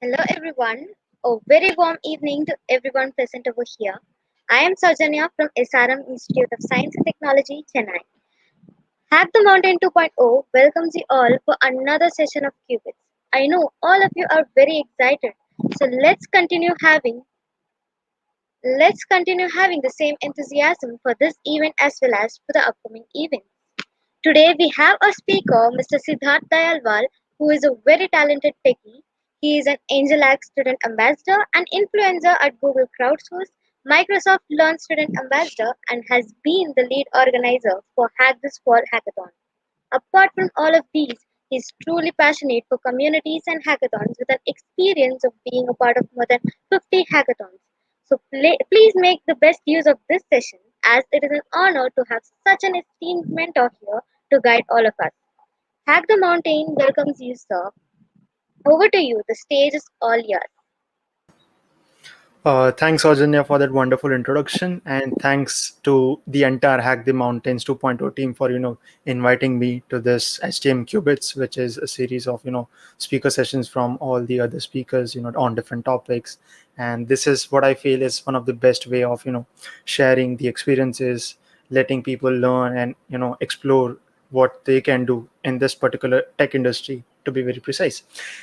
Hello everyone. A very warm evening to everyone present over here. I am Sajanya from SRM Institute of Science and Technology, Chennai. Hack the Mountain 2.0 welcomes you all for another session of Qubits. I know all of you are very excited, so let's continue having the same enthusiasm for this event as well as for the upcoming events. Today we have a speaker, Mr. Siddharth Dayalwal, who is a very talented techie. He is an AngelHack Student Ambassador and influencer at Google Crowdsource, Microsoft Learn Student Ambassador, and has been the lead organizer for Hack This Fall Hackathon. Apart from all of these, he is truly passionate for communities and hackathons with an experience of being a part of more than 50 hackathons. So please make the best use of this session as it is an honor to have such an esteemed mentor here to guide all of us. Hack the Mountain welcomes you, sir. Over to you. The stage is all yours. Thanks, Aujanya, for that wonderful introduction, and thanks to the entire Hack the Mountains 2.0 team for inviting me to this HTM Qubits, which is a series of speaker sessions from all the other speakers on different topics. And this is what I feel is one of the best way of sharing the experiences, letting people learn and explore what they can do in this particular tech industry, to be very precise.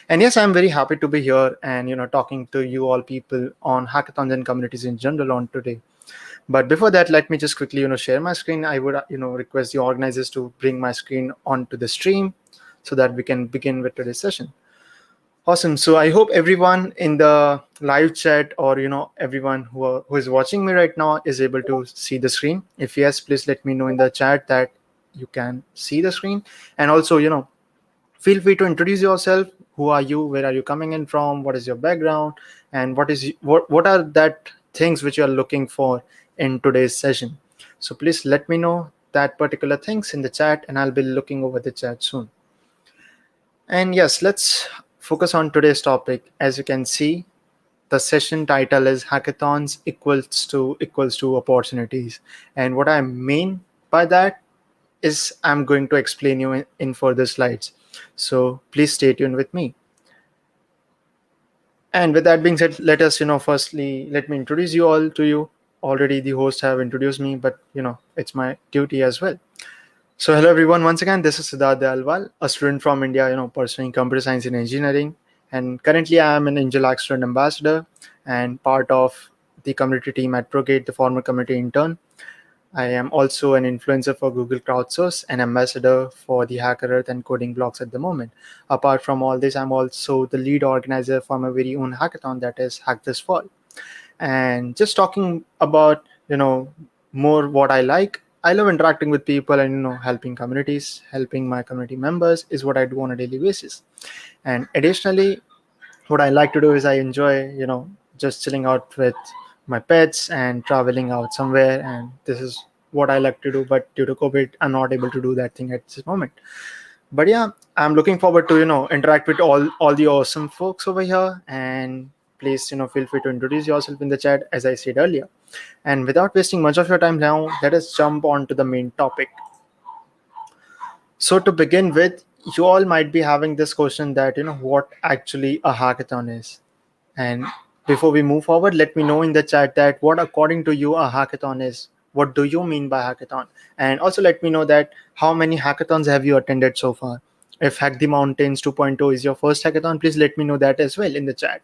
And yes, I'm very happy to be here and talking to you all people on hackathons and communities in general on today. But before that, let me just quickly share my screen. I would request the organizers to bring my screen onto the stream so that we can begin with today's session. Awesome. So I hope everyone in the live chat or everyone who is watching me right now is able to see the screen. If yes, please let me know in the chat that you can see the screen. And also feel free to introduce yourself. Who are you? Where are you coming in from? What is your background? And what are that things which you are looking for in today's session? So please let me know that particular things in the chat, and I'll be looking over the chat soon. And yes, let's focus on today's topic. As you can see, the session title is Hackathons equals to opportunities. And what I mean by that is I'm going to explain you in further slides. So please stay tuned with me. And with that being said, let us, firstly, let me introduce you all to you. Already the hosts have introduced me, but, it's my duty as well. So hello, everyone. Once again, this is Siddharth Dayalwal, a student from India, pursuing computer science and engineering. And currently I am an AngelHack Student Ambassador and part of the community team at Progate, the former community intern. I am also an influencer for Google Crowdsource and ambassador for the Hacker Earth and coding blogs at the moment. Apart from all this, I'm also the lead organizer for my very own hackathon, that is Hack This Fall. And just talking about, more what I like. I love interacting with people and, helping communities, helping my community members is what I do on a daily basis. And additionally, what I like to do is I enjoy, just chilling out with my pets and traveling out somewhere. And this is what I like to do. But due to COVID, I'm not able to do that thing at this moment. But yeah, I'm looking forward to, interact with all the awesome folks over here. And please, feel free to introduce yourself in the chat, as I said earlier. And without wasting much of your time now, let us jump on to the main topic. So to begin with, you all might be having this question that, what actually a hackathon is. And before we move forward, let me know in the chat that what according to you a hackathon is. What do you mean by hackathon? And also let me know that how many hackathons have you attended so far? If Hack the Mountains 2.0 is your first hackathon, please let me know that as well in the chat.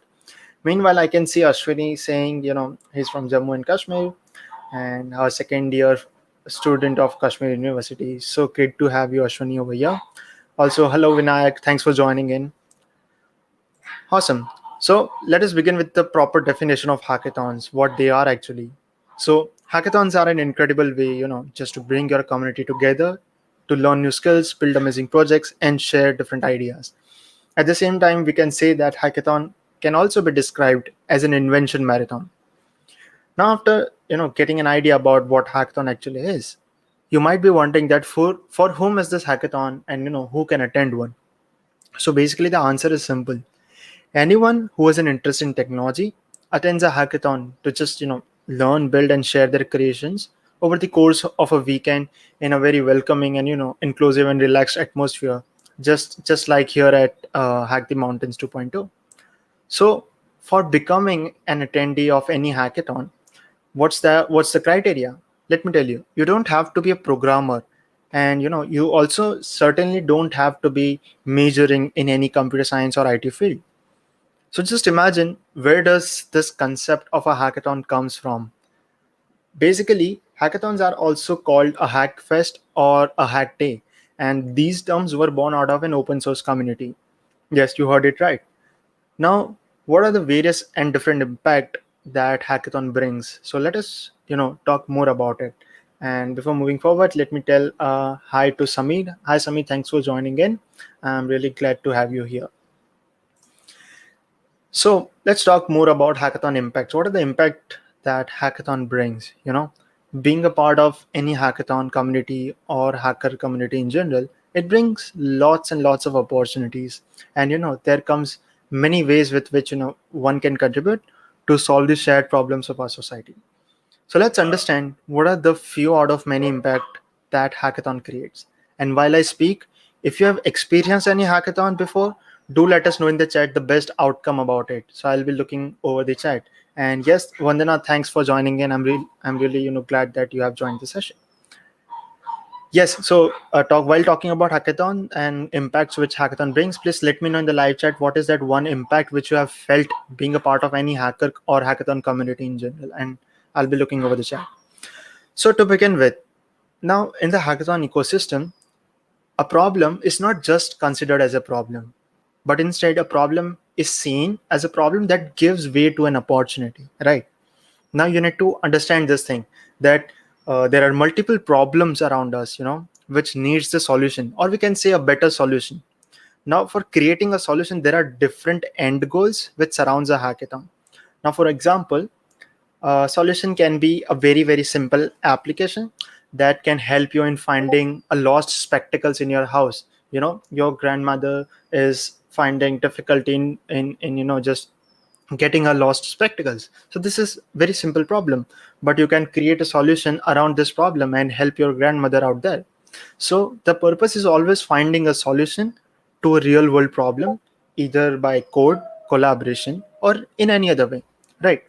Meanwhile, I can see Ashwini saying, he's from Jammu and Kashmir and our second year student of Kashmir University. So great to have you, Ashwini, over here. Also, hello, Vinayak. Thanks for joining in. Awesome. So let us begin with the proper definition of hackathons, what they are actually. So hackathons are an incredible way, just to bring your community together, to learn new skills, build amazing projects, and share different ideas. At the same time, we can say that hackathon can also be described as an invention marathon. Now, after getting an idea about what hackathon actually is, you might be wondering that for whom is this hackathon and who can attend one. So basically, the answer is simple. Anyone who has an interest in technology attends a hackathon to just learn, build, and share their creations over the course of a weekend in a very welcoming and inclusive and relaxed atmosphere, just like here at Hack the Mountains 2.0. So for becoming an attendee of any hackathon, what's the criteria? Let me tell you. You don't have to be a programmer, and you also certainly don't have to be majoring in any computer science or IT field. So just imagine, where does this concept of a hackathon comes from? Basically, hackathons are also called a hack fest or a hack day, and these terms were born out of an open source community. Yes, you heard it right. Now, what are the various and different impact that hackathon brings? So let us, talk more about it. And before moving forward, let me tell hi to Samir. Hi, Samir. Thanks for joining in. I'm really glad to have you here. So let's talk more about hackathon impacts. What are the impact that hackathon brings? Being a part of any hackathon community or hacker community in general, it brings lots and lots of opportunities. And there comes many ways with which one can contribute to solve the shared problems of our society. So let's understand what are the few out of many impact that hackathon creates. And while I speak, if you have experienced any hackathon before, do let us know in the chat the best outcome about it. So I'll be looking over the chat. And yes, Vandana, thanks for joining in. I'm really glad that you have joined the session. Yes, so while talking about hackathon and impacts which hackathon brings, please let me know in the live chat what is that one impact which you have felt being a part of any hacker or hackathon community in general, and I'll be looking over the chat. So to begin with, now in the hackathon ecosystem, a problem is not just considered as a problem, but instead a problem is seen as a problem that gives way to an opportunity, right? Now you need to understand this thing, that there are multiple problems around us, which needs the solution, or we can say a better solution. Now for creating a solution, there are different end goals which surrounds a hackathon. Now for example, a solution can be a very very simple application that can help you in finding a lost spectacles in your house. Your grandmother is finding difficulty in just getting her lost spectacles. So this is very simple problem, but you can create a solution around this problem and help your grandmother out there. So the purpose is always finding a solution to a real world problem, either by code, collaboration, or in any other way, right?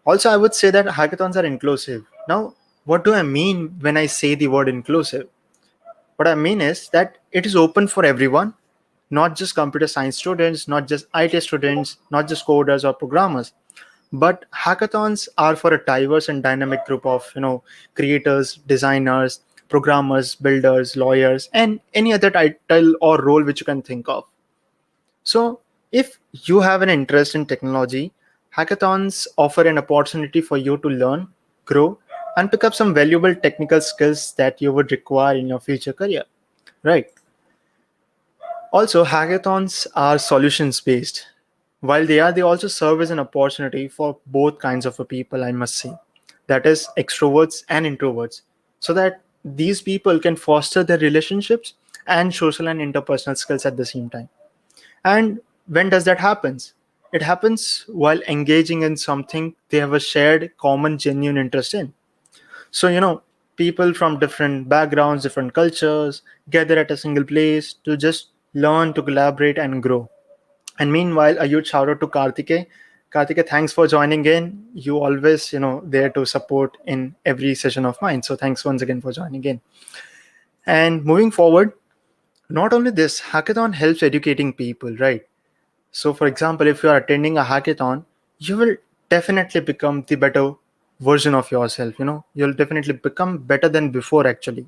Also, I would say that hackathons are inclusive. Now, what do I mean when I say the word inclusive? What I mean is that it is open for everyone, not just computer science students, not just IT students, not just coders or programmers. But hackathons are for a diverse and dynamic group of creators, designers, programmers, builders, lawyers, and any other title or role which you can think of. So, if you have an interest in technology, hackathons offer an opportunity for you to learn, grow, and pick up some valuable technical skills that you would require in your future career. Right. Also, hackathons are solutions based. While they also serve as an opportunity for both kinds of a people, I must say. That is, extroverts and introverts, so that these people can foster their relationships and social and interpersonal skills at the same time. And when does that happens? It happens while engaging in something they have a shared, common, genuine interest in. So, people from different backgrounds, different cultures gather at a single place to just learn, to collaborate, and grow. And meanwhile, a huge shout out to Karthike. Karthike, thanks for joining in. You always, there to support in every session of mine. So thanks once again for joining in. And moving forward, not only this, hackathon helps educating people, right? So, for example, if you are attending a hackathon, you will definitely become the better version of yourself. You'll definitely become better than before, actually,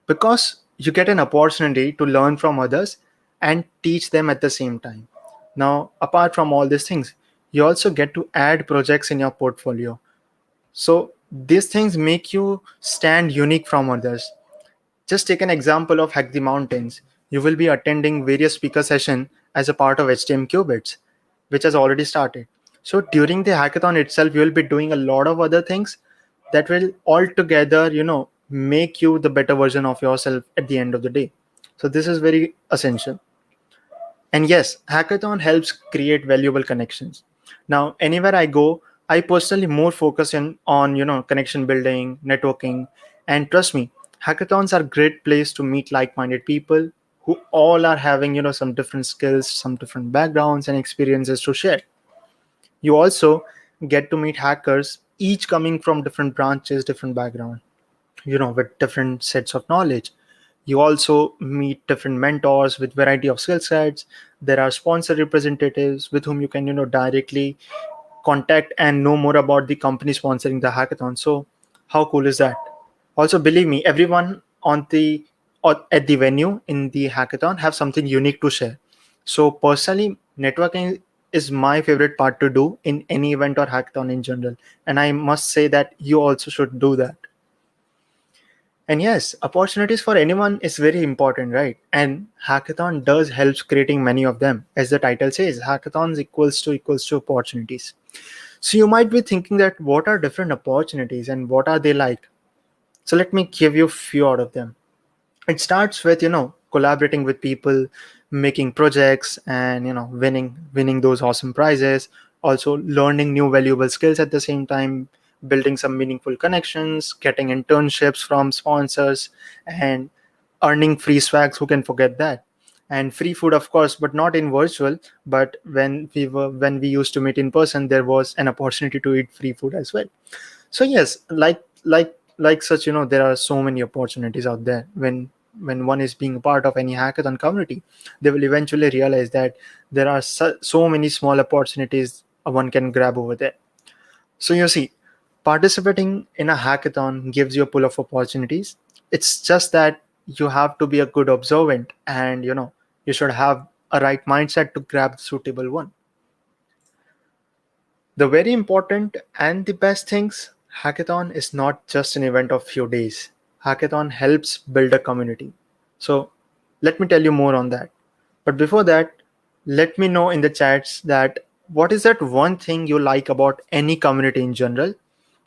because you get an opportunity to learn from others and teach them at the same time. Now, apart from all these things, you also get to add projects in your portfolio. So, these things make you stand unique from others. Just take an example of Hack the Mountains. You will be attending various speaker sessions as a part of HTM Qubits, which has already started. So during the hackathon itself, you will be doing a lot of other things that will altogether, make you the better version of yourself at the end of the day. So this is very essential. And yes, hackathon helps create valuable connections. Now, anywhere I go, I personally more focus on connection building, networking, and trust me, hackathons are great place to meet like-minded people who all are having some different skills, some different backgrounds and experiences to share. You also get to meet hackers, each coming from different branches, different background, with different sets of knowledge. You also meet different mentors with variety of skill sets. There are sponsor representatives with whom you can directly contact and know more about the company sponsoring the hackathon. So how cool is that? Also, believe me, everyone on the or at the venue in the hackathon have something unique to share. So personally, networking is my favorite part to do in any event or hackathon in general, and I must say that you also should do that. And yes, opportunities for anyone is very important, right? And hackathon does helps creating many of them. As the title says, hackathons equals to opportunities. So you might be thinking that what are different opportunities and what are they like? So let me give you a few out of them. It starts with collaborating with people, making projects, and winning those awesome prizes. Also learning new valuable skills at the same time, building some meaningful connections, getting internships from sponsors, and earning free swags. Who can forget that? And free food, of course, but not in virtual. But when we used to meet in person, there was an opportunity to eat free food as well. So yes, like such, there are so many opportunities out there. When one is being a part of any hackathon community, they will eventually realize that there are so many small opportunities one can grab over there. So you see, participating in a hackathon gives you a pool of opportunities. It's just that you have to be a good observant, and you should have a right mindset to grab the suitable one. The very important and the best things, hackathon is not just an event of few days. Hackathon helps build a community. So let me tell you more on that. But before that, let me know in the chats that what is that one thing you like about any community in general,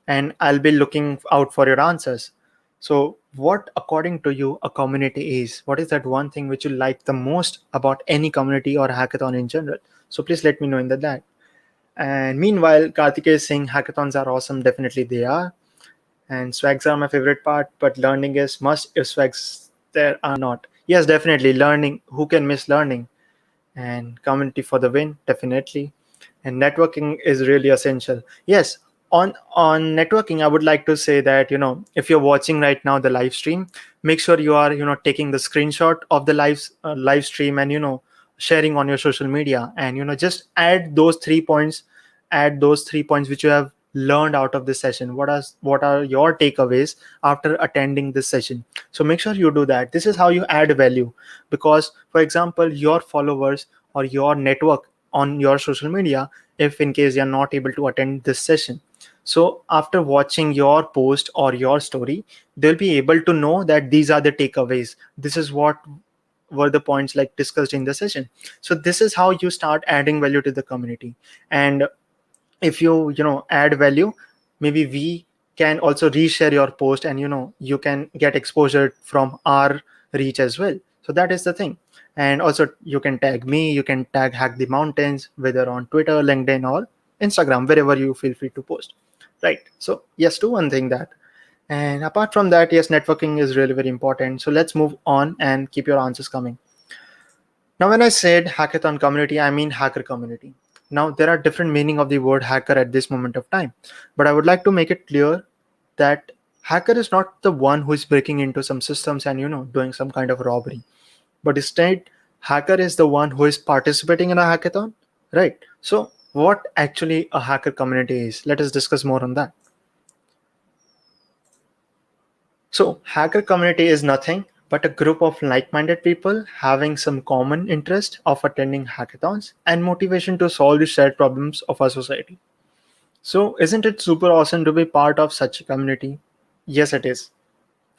and I'll be looking out for your answers. So what according to you a community is? What is that one thing which you like the most about any community or hackathon in general? So please let me know in the chat. And meanwhile, Karthik is saying hackathons are awesome. Definitely they are. And swags are my favorite part, but learning is must if swags there are not. Yes, definitely. Learning. Who can miss learning? And community for the win, definitely. And networking is really essential. Yes, on networking, I would like to say that if you're watching right now the live stream, make sure you are taking the screenshot of the live stream and sharing on your social media, and just add those 3 points which you have learned out of this session. What are your takeaways after attending this session? So make sure you do that. This is how you add value, because for example your followers or your network on your social media, if in case you're not able to attend this session, so after watching your post or your story, they'll be able to know that these are the takeaways. This is what were the points like discussed in the session. So this is how you start adding value to the community. And if you add value, maybe we can also reshare your post, and you can get exposure from our reach as well. So that is the thing. And also you can tag me, you can tag Hack the Mountains, whether on Twitter, LinkedIn, or Instagram, wherever you feel free to post, right? So yes, do one thing that. And apart from that, yes, networking is really very important. So let's move on and keep your answers coming. Now, when I said hackathon community, I mean hacker community. Now, there are different meaning of the word hacker at this moment of time, but I would like to make it clear that hacker is not the one who is breaking into some systems and doing some kind of robbery, but instead, hacker is the one who is participating in a hackathon, right? So, what actually a hacker community is? Let us discuss more on that. So, hacker community is nothing but a group of like-minded people having some common interest of attending hackathons and motivation to solve the shared problems of our society. So, isn't it super awesome to be part of such a community? Yes, it is.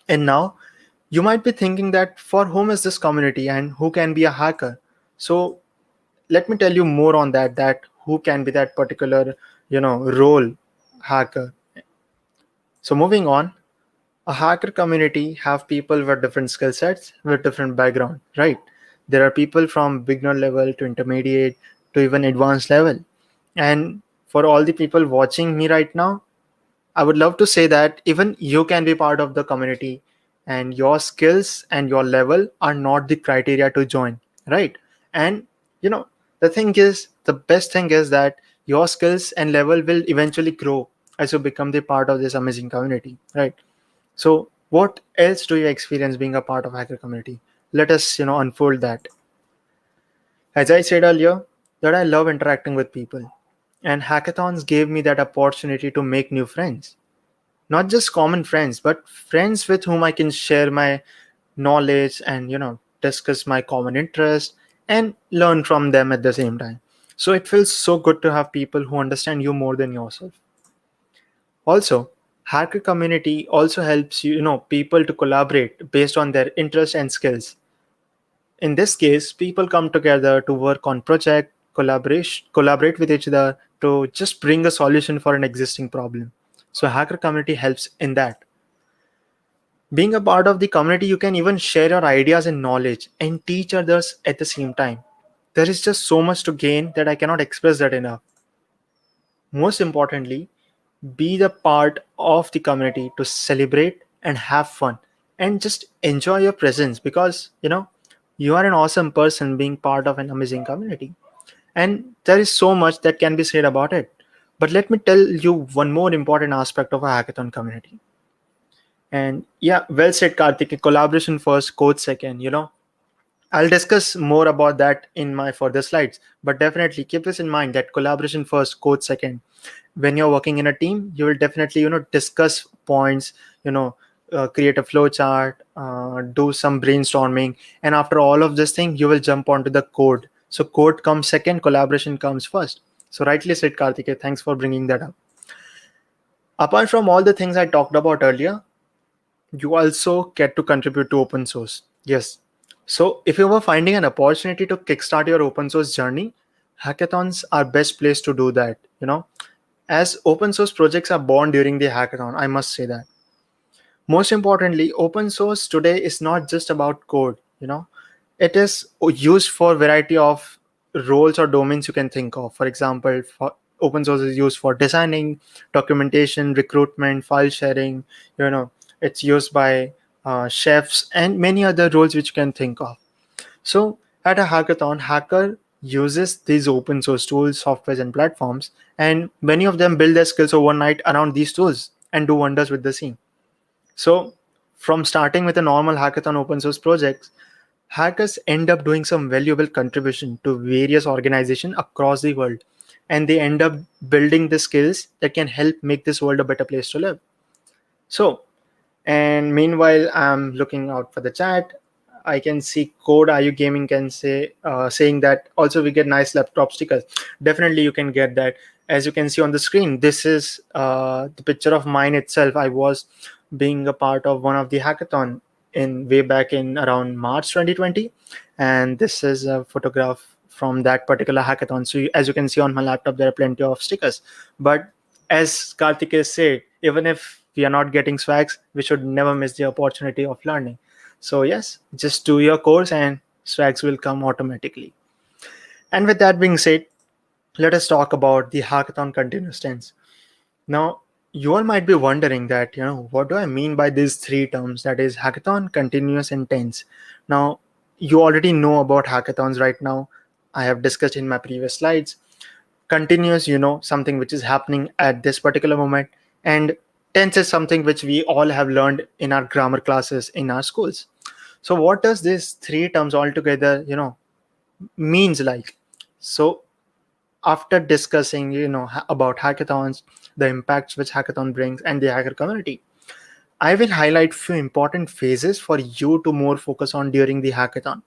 And now, you might be thinking that for whom is this community and who can be a hacker? So, let me tell you more on that. That who can be that particular, role hacker. So, moving on, a hacker community have people with different skill sets with different background, right? There are people from beginner level to intermediate to even advanced level. And for all the people watching me right now, I would love to say that even you can be part of the community, and your skills and your level are not the criteria to join, right? And you know, the best thing is that your skills and level will eventually grow as you become the part of this amazing community, right? So what else do you experience being a part of hacker community? Let us, unfold that. As I said earlier, that I love interacting with people, and hackathons gave me that opportunity to make new friends. Not just common friends, but friends with whom I can share my knowledge and, discuss my common interest and learn from them at the same time. So it feels so good to have people who understand you more than yourself. Also, hacker community also helps people to collaborate based on their interests and skills. In this case, people come together to work on project, collaborate with each other to just bring a solution for an existing problem. So hacker community helps in that. Being a part of the community, you can even share your ideas and knowledge and teach others at the same time. There is just so much to gain that I cannot express that enough. Most importantly, be the part of the community to celebrate and have fun and just enjoy your presence, because you are an awesome person being part of an amazing community, and there is so much that can be said about it. But let me tell you one more important aspect of a hackathon community. And yeah, well said, Karthik. Collaboration first, code second. I'll discuss more about that in my further slides, but definitely keep this in mind that collaboration first, code second. When you're working in a team, you will definitely discuss points, you know create a flow chart, do some brainstorming, and after all of this thing, you will jump onto the code. So code comes second, collaboration comes first. So rightly said, Karthikeya. Thanks for bringing that up. Apart from all the things I talked about earlier, you also get to contribute to open source. Yes. So if you were finding an opportunity to kickstart your open source journey, hackathons are best place to do that. As open source projects are born during the hackathon, I must say that. Most importantly, open source today is not just about code. It is used for variety of roles or domains you can think of. For example, open source is used for designing, documentation, recruitment, file sharing. You know, it's used by chefs and many other roles which you can think of. So at a hackathon, hacker uses these open source tools, softwares, and platforms, and many of them build their skills overnight around these tools and do wonders with the same. So, from starting with a normal hackathon open source projects, hackers end up doing some valuable contribution to various organizations across the world, and they end up building the skills that can help make this world a better place to live. So, and meanwhile, I'm looking out for the chat. I can see Code IU Gaming can say saying that also we get nice laptop stickers. Definitely, you can get that. As you can see on the screen, this is the picture of mine itself. I was being a part of one of the hackathon in way back in around March 2020, and this is a photograph from that particular hackathon. So as you can see on my laptop, there are plenty of stickers. But as Karthik has said, even if we are not getting swags, we should never miss the opportunity of learning. So yes, just do your course and swags will come automatically. And with that being said, let us talk about the hackathon continuous tense. Now, you all might be wondering that, what do I mean by these three terms? That is hackathon, continuous, and tense. Now, you already know about hackathons right now. I have discussed in my previous slides. Continuous, something which is happening at this particular moment. And tense is something which we all have learned in our grammar classes in our schools. So what does these three terms altogether, means like? So after discussing, about hackathons, the impacts which hackathon brings and the hacker community, I will highlight few important phases for you to more focus on during the hackathon.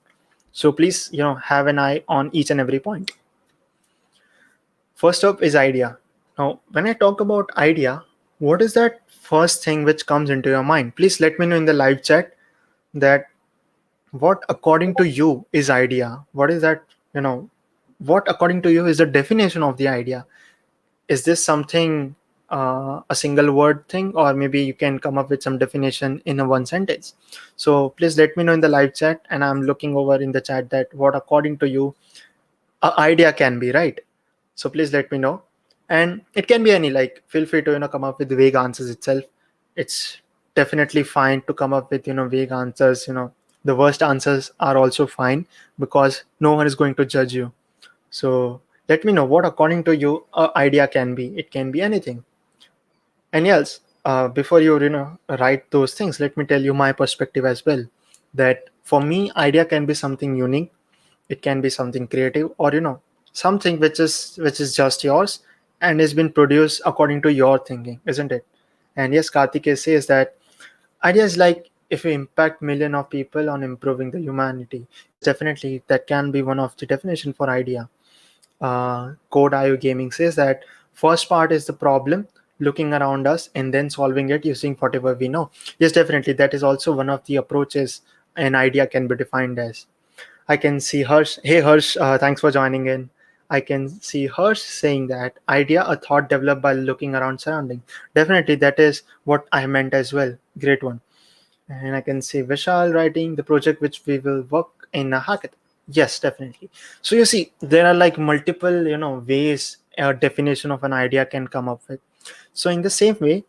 So please, have an eye on each and every point. First up is idea. Now, when I talk about idea, what is that first thing which comes into your mind? Please let me know in the live chat that what according to you is idea. What is that, what according to you is the definition of the idea? Is this something a single word thing, or maybe you can come up with some definition in a one sentence? So please let me know in the live chat, and I'm looking over in the chat that what according to you a idea can be, right? So please let me know. And it can be any, like, feel free to come up with vague answers itself. It's definitely fine to come up with vague answers. The worst answers are also fine, because no one is going to judge you. So let me know what according to you a idea can be. It can be anything. And yes, before you write those things, let me tell you my perspective as well. That for me, idea can be something unique. It can be something creative, or something which is just yours and has been produced according to your thinking, isn't it? And yes, Karthikeya says that idea is like if you impact million of people on improving the humanity. Yes, definitely that can be one of the definition for idea. Code IO Gaming says that first part is the problem, looking around us and then solving it using whatever we know. Yes, definitely that is also one of the approaches an idea can be defined as. I can see Harsh. Hey Harsh, thanks for joining in. I can see Harsh saying that idea a thought developed by looking around surrounding. Definitely that is what I meant as well. Great one. And I can see Vishal writing the project which we will work in a hackathon. Yes, definitely. So you see, there are like multiple, ways a definition of an idea can come up with. So in the same way,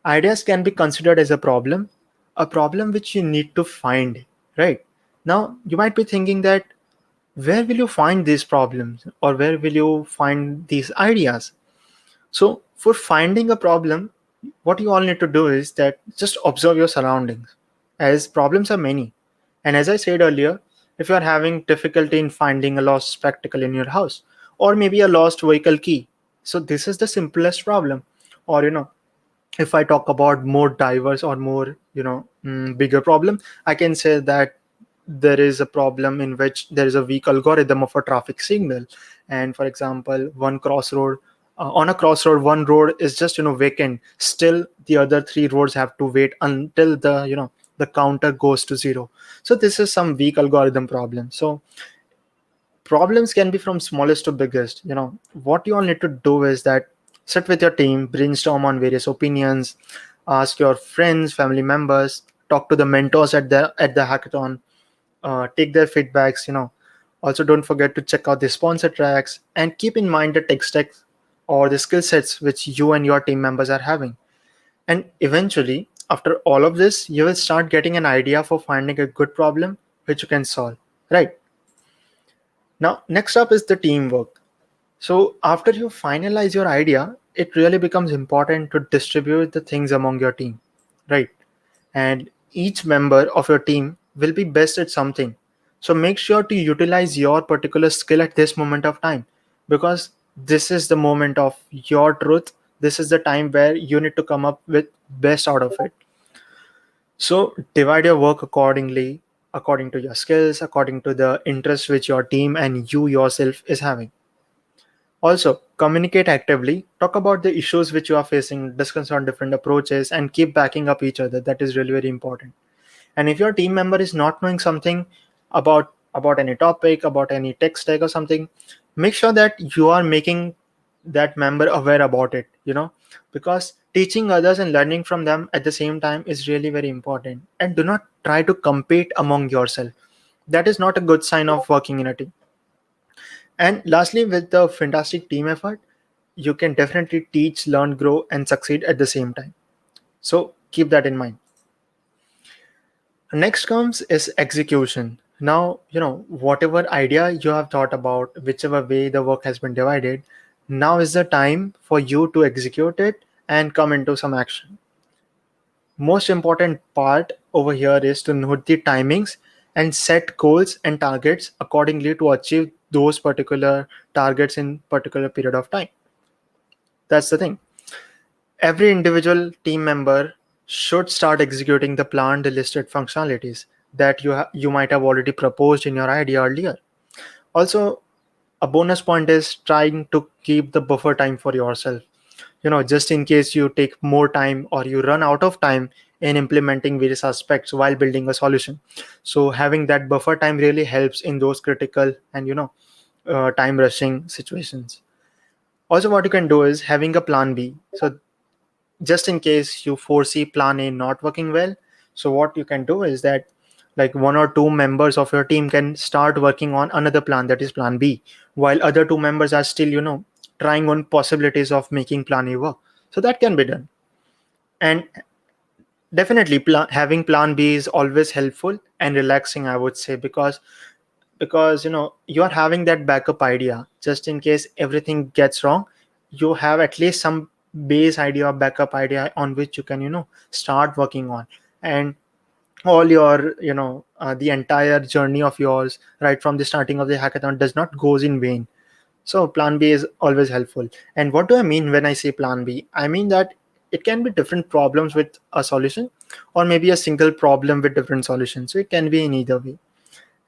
ideas can be considered as a problem which you need to find, right? Now, you might be thinking that where will you find these problems, or where will you find these ideas? So for finding a problem, what you all need to do is that just observe your surroundings, as problems are many. And as I said earlier, if you are having difficulty in finding a lost spectacle in your house, or maybe a lost vehicle key, so this is the simplest problem. Or if I talk about more diverse or more bigger problem, I can say that there is a problem in which there is a weak algorithm of a traffic signal. And for example, one crossroad on a crossroad, one road is just vacant, still the other three roads have to wait until the counter goes to zero. So this is some weak algorithm problem. So problems can be from smallest to biggest. What you all need to do is that sit with your team, brainstorm on various opinions, ask your friends, family members, talk to the mentors at the hackathon, take their feedbacks. Also don't forget to check out the sponsor tracks and keep in mind the tech stack or the skill sets which you and your team members are having. And eventually, after all of this, you will start getting an idea for finding a good problem which you can solve, right? Now next up is the teamwork. So after you finalize your idea, it really becomes important to distribute the things among your team, right? And each member of your team will be best at something. So make sure to utilize your particular skill at this moment of time, because this is the moment of your truth. This is the time where you need to come up with best out of it. So divide your work accordingly, according to your skills, according to the interest which your team and you yourself is having. Also, communicate actively, talk about the issues which you are facing, discuss on different approaches, and keep backing up each other. That is really very important. And if your team member is not knowing something about any topic, about any tech stack or something, make sure that you are making that member aware about it, because teaching others and learning from them at the same time is really very important. And do not try to compete among yourself. That is not a good sign of working in a team. And lastly, with the fantastic team effort, you can definitely teach, learn, grow, and succeed at the same time. So keep that in mind. Next comes is execution. Now, whatever idea you have thought about, whichever way the work has been divided, now is the time for you to execute it and come into some action. Most important part over here is to note the timings and set goals and targets accordingly to achieve those particular targets in particular period of time. That's the thing. Every individual team member should start executing the planned listed functionalities that you might have already proposed in your idea earlier. Also, a bonus point is trying to keep the buffer time for yourself. Just in case you take more time or you run out of time in implementing various aspects while building a solution. So having that buffer time really helps in those critical and time rushing situations. Also, what you can do is having a plan B. So just in case you foresee plan A not working well, so what you can do is that like one or two members of your team can start working on another plan, that is plan B, while other two members are still trying on possibilities of making plan A work. So that can be done. And Definitely, having plan B is always helpful and relaxing, I would say, because you are having that backup idea just in case everything gets wrong. You have at least some base idea or backup idea on which you can start working on. And all your the entire journey of yours right from the starting of the hackathon does not goes in vain. So plan B is always helpful. And what do I mean when I say plan B? I mean that it can be different problems with a solution, or maybe a single problem with different solutions. So it can be in either way.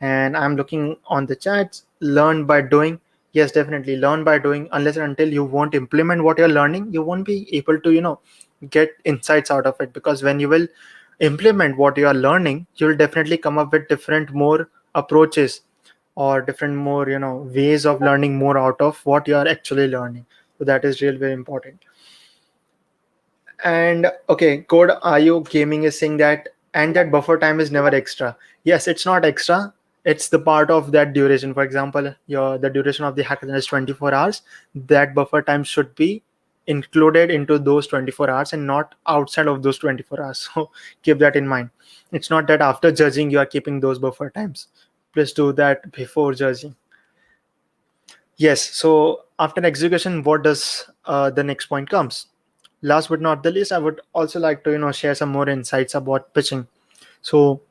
And I'm looking on the chats. Learn by doing. Yes, definitely learn by doing. Unless and until you won't implement what you're learning, you won't be able to get insights out of it. Because when you will implement what you are learning, you'll definitely come up with different more approaches, or different more ways of learning more out of what you are actually learning. So that is really very important. And okay, code are you gaming is saying that, and that buffer time is never extra. Yes, it's not extra. It's the part of that duration. For example, your the duration of the hackathon is 24 hours. That buffer time should be included into those 24 hours and not outside of those 24 hours. So keep that in mind. It's not that after judging you are keeping those buffer times. Please do that before judging. Yes. So after execution, what does the next point comes? Last but not the least, I would also like to share some more insights about pitching. So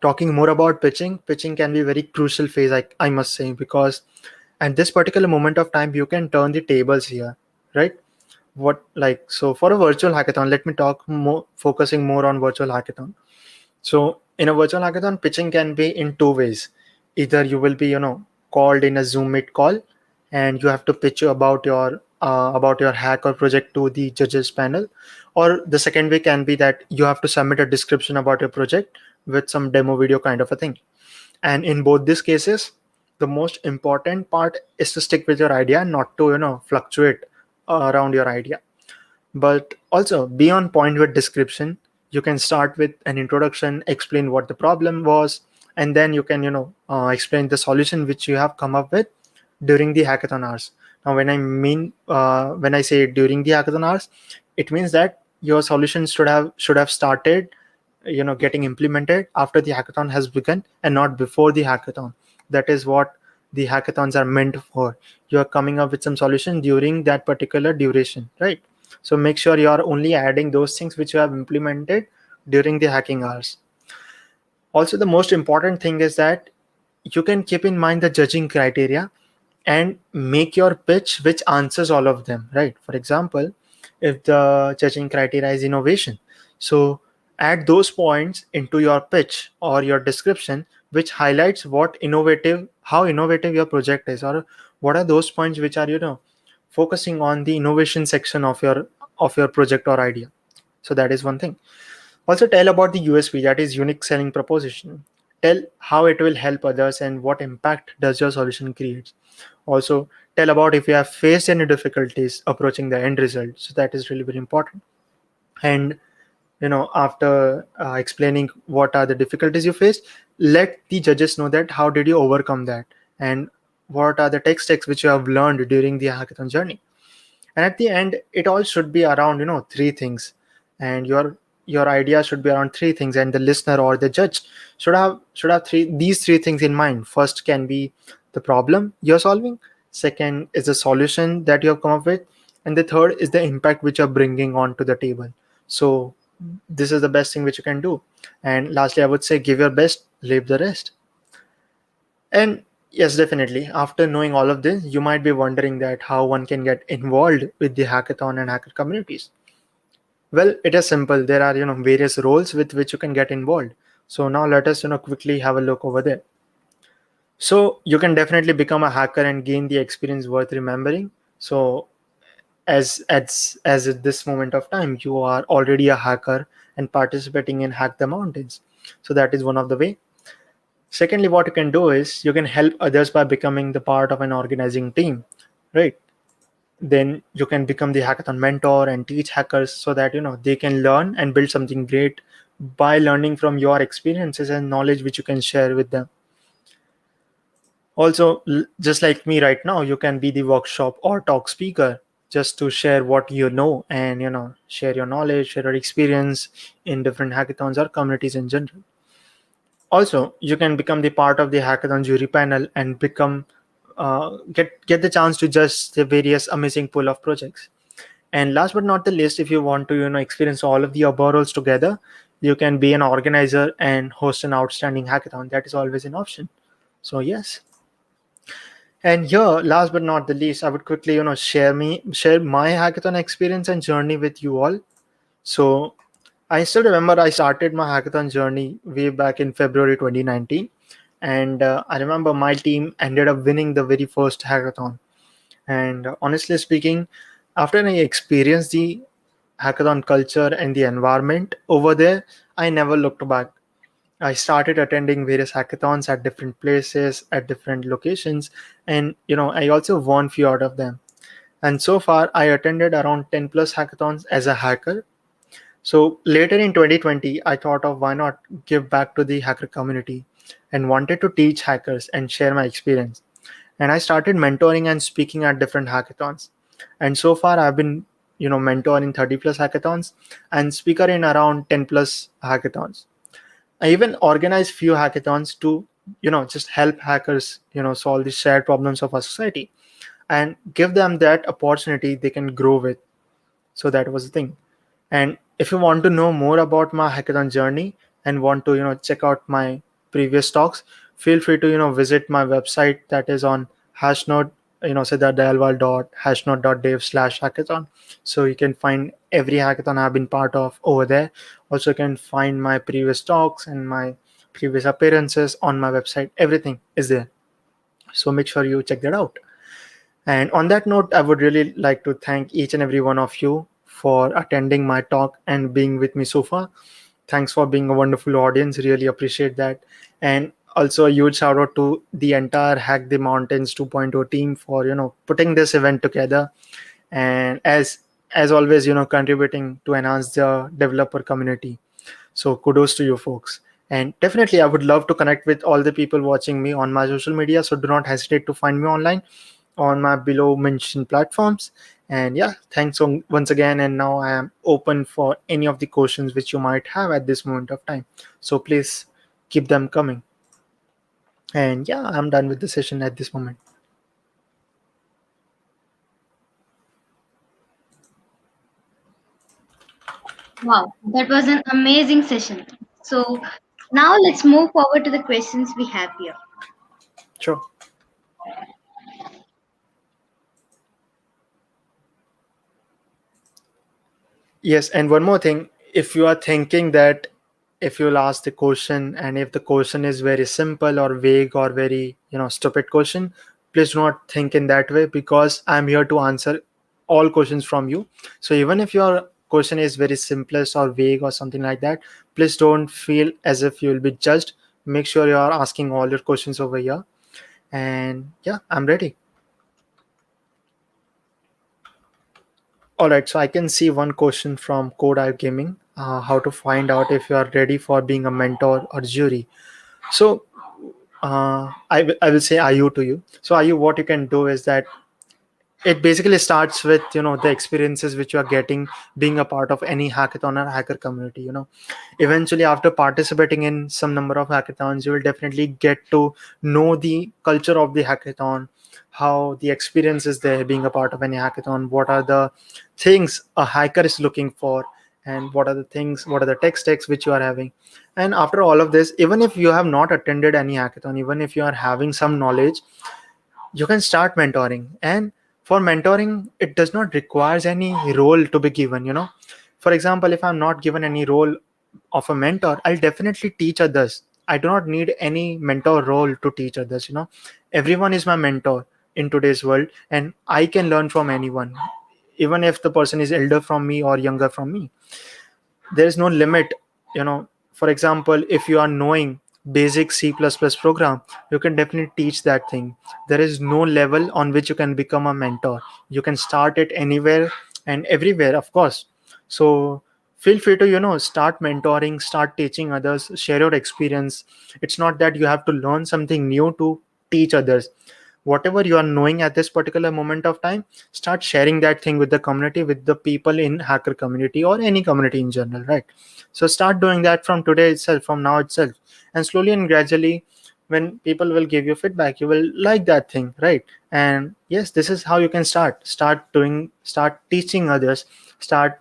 talking more about pitching can be a very crucial phase, I must say, because at this particular moment of time, you can turn the tables here, right? What like so for a virtual hackathon, let me talk more, focusing more on virtual hackathon. So in a virtual hackathon, pitching can be in two ways. Either you will be, called in a Zoom meet call, and you have to pitch about your hack or project to the judges panel. Or the second way can be that you have to submit a description about your project with some demo video kind of a thing. And in both these cases, the most important part is to stick with your idea, not to fluctuate around your idea, but also be on point with description. You can start with an introduction, explain what the problem was, and then you can explain the solution which you have come up with during the hackathon hours. Now when I say during the hackathon hours, it means that your solution should have started getting implemented after the hackathon has begun and not before the hackathon. That is what the hackathons are meant for. You are coming up with some solution during that particular duration, right? So make sure you are only adding those things which you have implemented during the hacking hours. Also, the most important thing is that you can keep in mind the judging criteria and make your pitch which answers all of them, right? For example, if the judging criteria is innovation, so add those points into your pitch or your description which highlights how innovative your project is, or what are those points which are focusing on the innovation section of your project or idea. So that is one thing. Also tell about the USP, that is unique selling proposition. Tell how it will help others and what impact does your solution create. Also tell about if you have faced any difficulties approaching the end result. So that is really very important. And after explaining what are the difficulties you faced, let the judges know that how did you overcome that, and what are the tech stacks which you have learned during the hackathon journey. And at the end, it all should be around three things, and your idea should be around three things, and the listener or the judge should have these three things in mind. First can be the problem you're solving, second is the solution that you have come up with, and the third is the impact which you're bringing onto the table. So this is the best thing which you can do. And lastly, I would say give your best, leave the rest. And yes, definitely. After knowing all of this, you might be wondering that how one can get involved with the hackathon and hacker communities. Well, it is simple. There are various roles with which you can get involved. So now let us quickly have a look over there. So you can definitely become a hacker and gain the experience worth remembering. So as at this moment of time, you are already a hacker and participating in Hack the Mountains. So that is one of the way. Secondly, what you can do is you can help others by becoming the part of an organizing team, right? Then you can become the hackathon mentor and teach hackers so that they can learn and build something great by learning from your experiences and knowledge which you can share with them. Also, just like me right now, you can be the workshop or talk speaker. just to share what you know, and share your knowledge, share your experience in different hackathons or communities in general. Also, you can become the part of the hackathon jury panel and become get the chance to judge the various amazing pool of projects. And last but not the least, if you want to experience all of the above roles together, you can be an organizer and host an outstanding hackathon. That is always an option. So yes. And here, last but not the least, I would quickly share my hackathon experience and journey with you all. So I still remember I started my hackathon journey way back in February 2019, and I remember my team ended up winning the very first hackathon. And honestly speaking, after I experienced the hackathon culture and the environment over there, I never looked back. I started attending various hackathons at different places, at different locations, and I also won few out of them. And so far, I attended around 10 plus hackathons as a hacker. So later in 2020, I thought of why not give back to the hacker community and wanted to teach hackers and share my experience. And I started mentoring and speaking at different hackathons. And so far, I've been mentor in 30 plus hackathons and speaker in around 10 plus hackathons. I even organize few hackathons to just help hackers solve the shared problems of our society and give them that opportunity they can grow with. So that was the thing. And if you want to know more about my hackathon journey and want to check out my previous talks, feel free to visit my website, that is on hashnode, siddharthdayalwal.hashnode.dev/hackathon. So you can find every hackathon I've been part of over there. Also you can find my previous talks and my previous appearances on my website. Everything is there, so make sure you check that out. And on that note, I would really like to thank each and every one of you for attending my talk and being with me so far. Thanks for being a wonderful audience. Really appreciate that. And also a huge shout out to the entire Hack the Mountains 2.0 team for putting this event together. And as always, contributing to enhance the developer community. So kudos to you folks. And definitely, I would love to connect with all the people watching me on my social media. So do not hesitate to find me online on my below mentioned platforms. And yeah, thanks once again. And now I am open for any of the questions which you might have at this moment of time. So please keep them coming. And yeah, I'm done with the session at this moment. Wow, that was an amazing session. So now let's move forward to the questions we have here. Sure. Yes, and one more thing, if you are thinking that if you'll ask the question and if the question is very simple or vague or very, stupid question, please do not think in that way, because I'm here to answer all questions from you. So even if your question is very simplest or vague or something like that, please don't feel as if you will be judged. Make sure you are asking all your questions over here. And yeah, I'm ready. All right, so I can see one question from Code Eye Gaming. How to find out if you are ready for being a mentor or jury? So I will say IU to you. So IU, what you can do is that it basically starts with the experiences which you are getting being a part of any hackathon or hacker community. Eventually after participating in some number of hackathons, you will definitely get to know the culture of the hackathon, how the experience is there being a part of any hackathon, what are the things a hacker is looking for, and what are the tech stacks which you are having. And after all of this, even if you have not attended any hackathon, even if you are having some knowledge, you can start mentoring. And for mentoring, it does not requires any role to be given. For example, if I'm not given any role of a mentor, I'll definitely teach others. I do not need any mentor role to teach others. Everyone is my mentor in today's world, and I can learn from anyone, even if the person is elder from me or younger from me. There is no limit. For example, if you are knowing basic C++ program, you can definitely teach that thing. There is no level on which you can become a mentor. You can start it anywhere and everywhere, of course. So feel free to start mentoring, start teaching others, share your experience. It's not that you have to learn something new to teach others. whatever you are knowing at this particular moment of time, start sharing that thing with the community, with the people in hacker community or any community in general, right? So start doing that from today itself, from now itself, and slowly and gradually, when people will give you feedback, you will like that thing, right? And yes, this is how you can start teaching others, start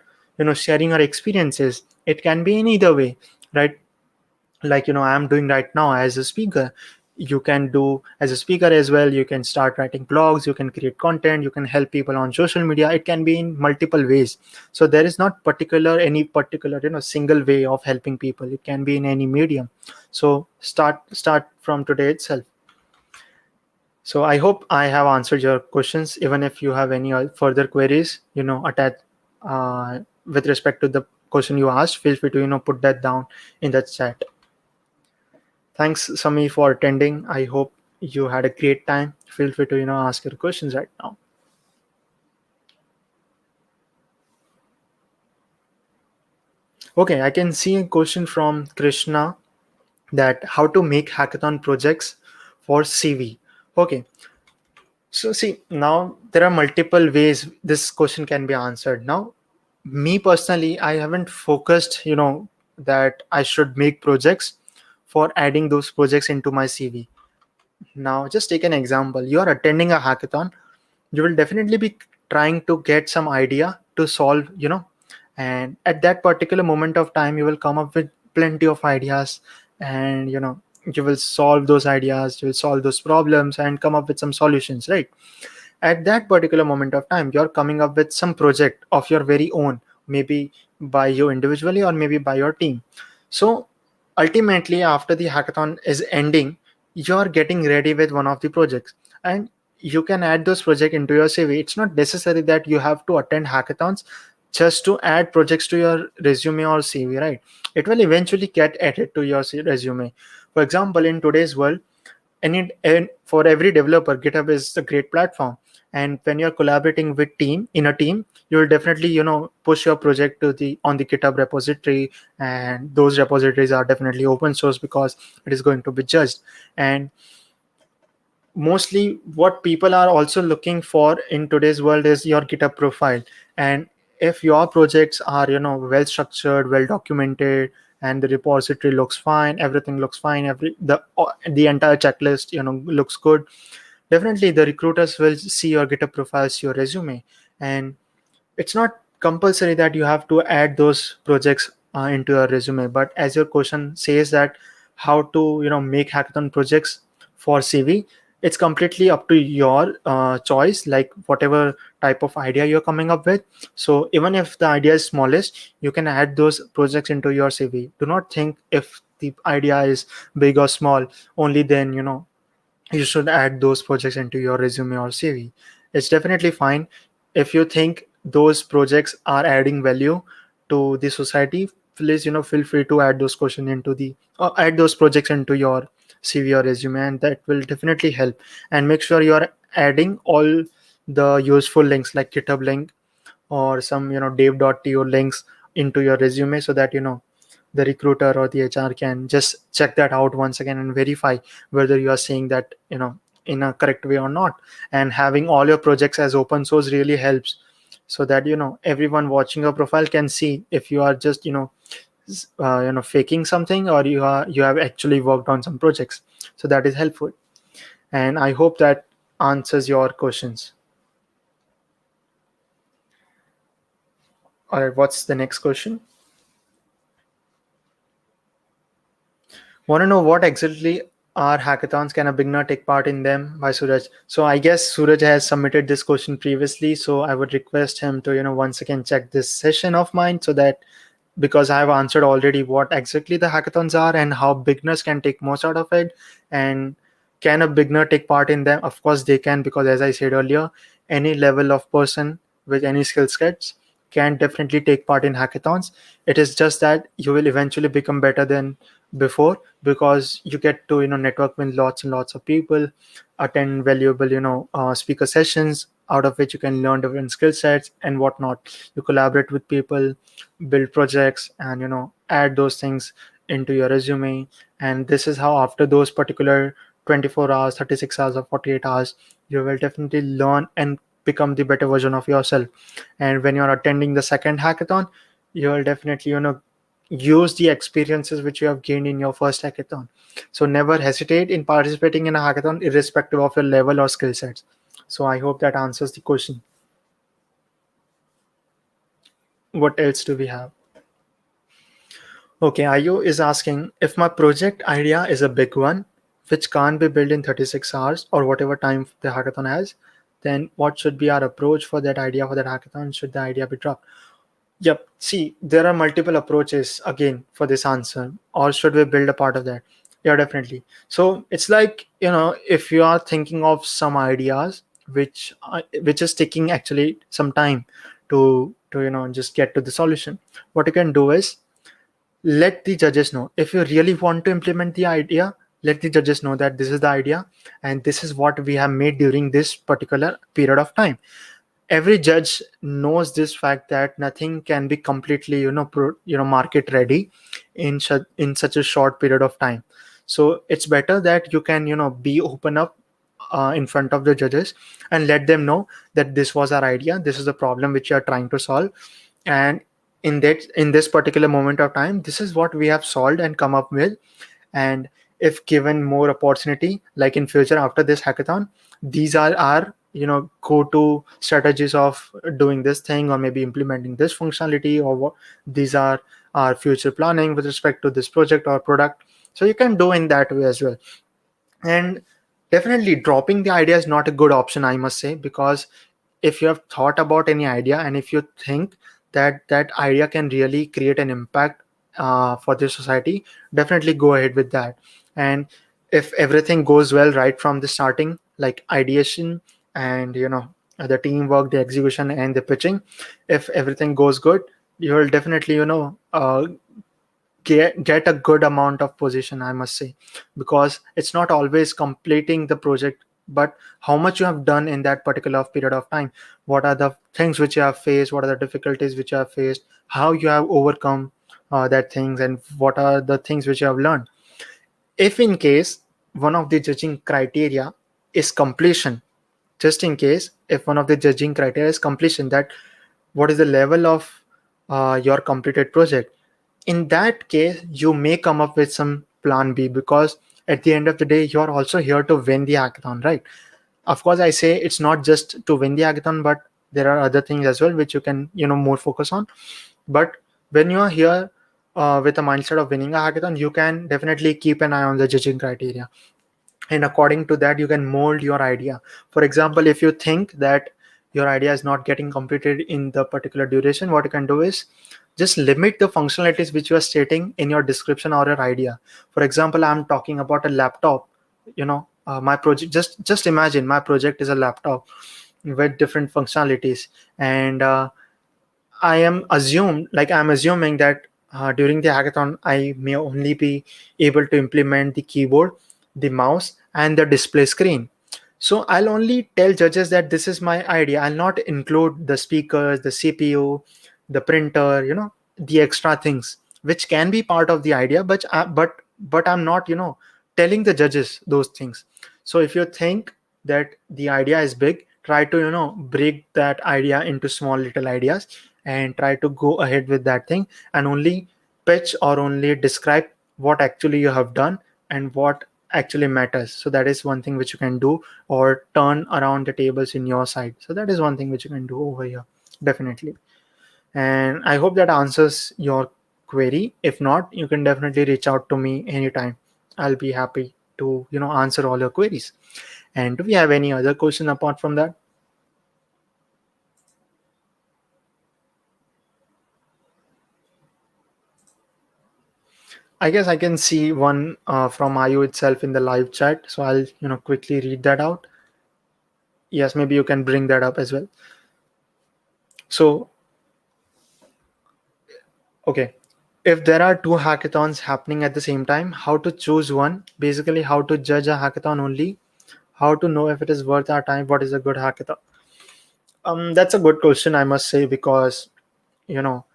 sharing your experiences. It can be in either way, right? Like I'm doing right now as a speaker. You can do as a speaker as well. You can start writing blogs, you can create content, you can help people on social media. It can be in multiple ways. So there is not any particular single way of helping people. It can be in any medium. So start from today itself. So I hope I have answered your questions. Even if you have any further queries attach with respect to the question you asked, feel free to put that down in the chat. Thanks, Sami, for attending. I hope you had a great time. Feel free to ask your questions right now. Okay, I can see a question from Krishna, that how to make hackathon projects for CV. Okay, so see, now there are multiple ways this question can be answered. Now, me personally, I haven't focused, that I should make projects for adding those projects into my CV. Now, just take an example. You are attending a hackathon, you will definitely be trying to get some idea to solve, and at that particular moment of time, you will come up with plenty of ideas, and you will solve those ideas, you will solve those problems and come up with some solutions, right? At that particular moment of time, you're coming up with some project of your very own, maybe by you individually or maybe by your team. So ultimately, after the hackathon is ending, you're getting ready with one of the projects, and you can add those projects into your CV. It's not necessary that you have to attend hackathons just to add projects to your resume or CV, right? It will eventually get added to your resume. For example, in today's world, and for every developer, GitHub is a great platform. And when you're collaborating with team in a team, you will definitely push your project to the on the GitHub repository, and those repositories are definitely open source because it is going to be judged. And mostly what people are also looking for in today's world is your GitHub profile. And if your projects are well structured, well documented, and the repository looks fine, everything looks fine, the entire checklist looks good, definitely the recruiters will see your GitHub profile, see your resume. And it's not compulsory that you have to add those projects into your resume. But as your question says, that how to make hackathon projects for CV, it's completely up to your choice, like whatever type of idea you're coming up with. So even if the idea is smallest, you can add those projects into your CV. Do not think if the idea is big or small, only then you should add those projects into your resume or CV. It's definitely fine if you think those projects are adding value to the society. Please, feel free to add those question into the add those projects into your CV or resume, and that will definitely help. And make sure you are adding all the useful links like GitHub link or some dev.to links into your resume, so that the recruiter or the HR can just check that out once again and verify whether you are saying that in a correct way or not. And having all your projects as open source really helps, so that everyone watching your profile can see if you are just faking something, or you have actually worked on some projects. So that is helpful, and I hope that answers your questions. All right, what's the next question? Want to know what exactly are hackathons? Can a beginner take part in them? By Suraj. So I guess Suraj has submitted this question previously. So I would request him to once again check this session of mine, so that, because I have answered already what exactly the hackathons are and how beginners can take most out of it. And can a beginner take part in them? Of course they can, because as I said earlier, any level of person with any skill sets can definitely take part in hackathons. It is just that you will eventually become better than before, because you get to network with lots and lots of people, attend valuable speaker sessions, out of which you can learn different skill sets and whatnot. You collaborate with people, build projects, and add those things into your resume. And this is how, after those particular 24 hours, 36 hours, or 48 hours, you will definitely learn and become the better version of yourself. And when you're attending the second hackathon, you will definitely, use the experiences which you have gained in your first hackathon. So never hesitate in participating in a hackathon, irrespective of your level or skill sets. So I hope that answers the question. What else do we have? Okay, Ayu is asking, if my project idea is a big one, which can't be built in 36 hours or whatever time the hackathon has, then what should be our approach for that idea for that hackathon? Should the idea be dropped? Yep. See, there are multiple approaches again for this answer. Or should we build a part of that? Yeah, definitely. So it's like, if you are thinking of some ideas which is taking actually some time to just get to the solution. What you can do is let the judges know. If you really want to implement the idea, let the judges know that this is the idea and this is what we have made during this particular period of time. Every judge knows this fact that nothing can be completely market ready in such a short period of time. So it's better that you can be open up in front of the judges and let them know that this was our idea, this is the problem which you are trying to solve, and in this particular moment of time, this is what we have solved and come up with. And if given more opportunity, like in future after this hackathon, these are our go-to strategies of doing this thing or maybe implementing this functionality, or what these are our future planning with respect to this project or product. So you can do in that way as well. And definitely dropping the idea is not a good option, I must say, because if you have thought about any idea and if you think that that idea can really create an impact for the society, definitely go ahead with that. And if everything goes well right from the starting, like ideation and the teamwork, the execution, and the pitching, if everything goes good, you will definitely get a good amount of position, I must say, because it's not always completing the project, but how much you have done in that particular period of time. What are the things which you have faced, what are the difficulties which you have faced, how you have overcome that things, and what are the things which you have learned. If in case one of the judging criteria is completion, just in case if one of the judging criteria is completion, that what is the level of your completed project, in that case you may come up with some plan B, because at the end of the day you are also here to win the hackathon, right? Of course, I say it's not just to win the hackathon, but there are other things as well which you can more focus on. But when you are here with a mindset of winning a hackathon, you can definitely keep an eye on the judging criteria, and according to that you can mold your idea. For example, if you think that your idea is not getting completed in the particular duration, what you can do is just limit the functionalities which you are stating in your description or your idea. For example, I'm talking about a laptop. My project, just imagine my project is a laptop with different functionalities, and I'm assuming that during the hackathon, I may only be able to implement the keyboard, the mouse, and the display screen. So I'll only tell judges that this is my idea. I'll not include the speakers, the CPU, the printer, the extra things which can be part of the idea, but I'm not, telling the judges those things. So if you think that the idea is big, try to break that idea into small little ideas and try to go ahead with that thing, and only pitch or only describe what actually you have done and what actually matters. So that is one thing which you can do, or turn around the tables in your side. So that is one thing which you can do over here, definitely. And I hope that answers your query. If not, you can definitely reach out to me anytime. I'll be happy to answer all your queries. And do we have any other question apart from that? I guess I can see one from Ayu itself in the live chat, so I'll quickly read that out. Yes, maybe you can bring that up as well. So, okay, if there are two hackathons happening at the same time, how to choose one? Basically, how to judge a hackathon only? How to know if it is worth our time? What is a good hackathon? That's a good question, I must say, because you know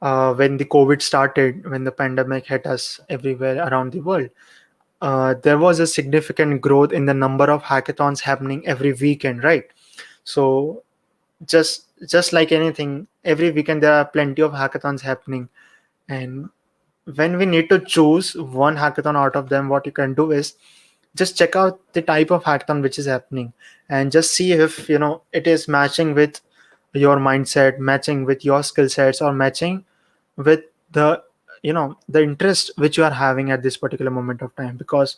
when the COVID started, when the pandemic hit us everywhere around the world, there was a significant growth in the number of hackathons happening every weekend, right? So just like anything, every weekend there are plenty of hackathons happening, and when we need to choose one hackathon out of them, what you can do is just check out the type of hackathon which is happening, and just see if it is matching with your mindset, matching with your skill sets, or matching with the the interest which you are having at this particular moment of time. Because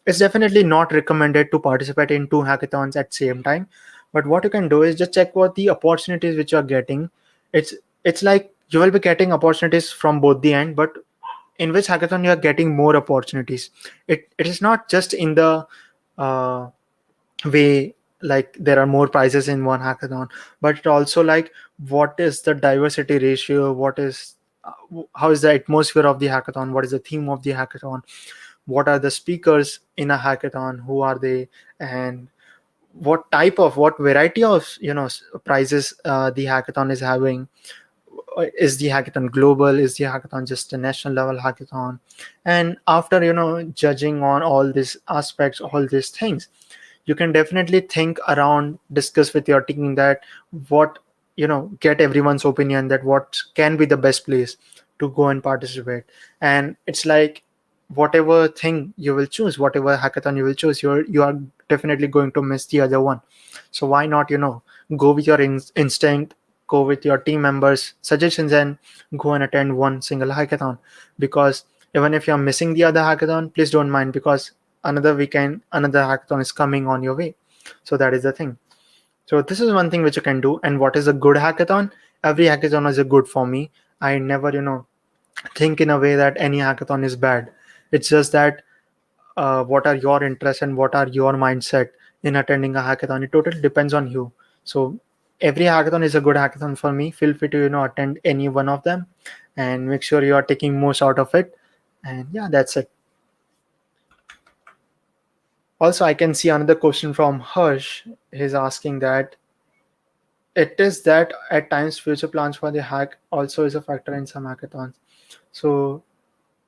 it's definitely not recommended to participate in two hackathons at same time. But what you can do is just check what the opportunities which you are getting. It's like you will be getting opportunities from both the end, but in which hackathon you are getting more opportunities. It is not just in the uh, way like there are more prizes in one hackathon, but it also like what is the diversity ratio, what is how is the atmosphere of the hackathon, what is the theme of the hackathon, what are the speakers in a hackathon, who are they, and what variety of prizes the hackathon is having. Is the hackathon global, is the hackathon just a national level hackathon? And after judging on all these aspects, all these things, you can definitely think around, discuss with your team that what get everyone's opinion, that what can be the best place to go and participate. And it's like whatever thing you will choose, whatever hackathon you will choose, you are definitely going to miss the other one. So why not go with your instinct, go with your team members suggestions, and go and attend one single hackathon. Because even if you're missing the other hackathon, please don't mind, because another weekend, another hackathon is coming on your way. So that is the thing. So this is one thing which you can do. And what is a good hackathon? Every hackathon is a good for me. I never think in a way that any hackathon is bad. It's just that what are your interests and what are your mindset in attending a hackathon. It totally depends on you. So every hackathon is a good hackathon for me. Feel free to attend any one of them, and make sure you are taking most out of it. And yeah, that's it. Also, I can see another question from Harsh. He's asking that it is that at times future plans for the hack also is a factor in some hackathons. So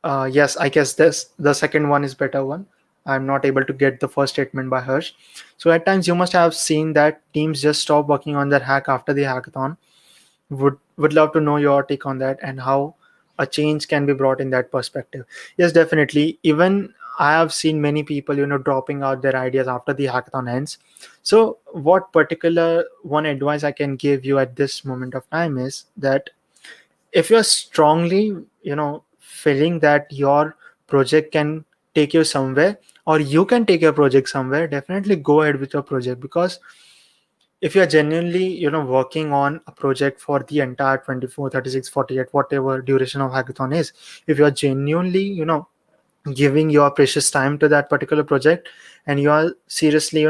yes, I guess this the second one is better one. I'm not able to get the first statement by Harsh. So at times you must have seen that teams just stop working on their hack after the hackathon. Would love to know your take on that, and how a change can be brought in that perspective. Yes, definitely. Even I have seen many people dropping out their ideas after the hackathon ends. So what particular one advice I can give you at this moment of time is that if you're strongly feeling that your project can take you somewhere, or you can take your project somewhere, definitely go ahead with your project. Because if you're genuinely working on a project for the entire 24, 36, 48, whatever duration of hackathon is, if you're genuinely giving your precious time to that particular project, and you are seriously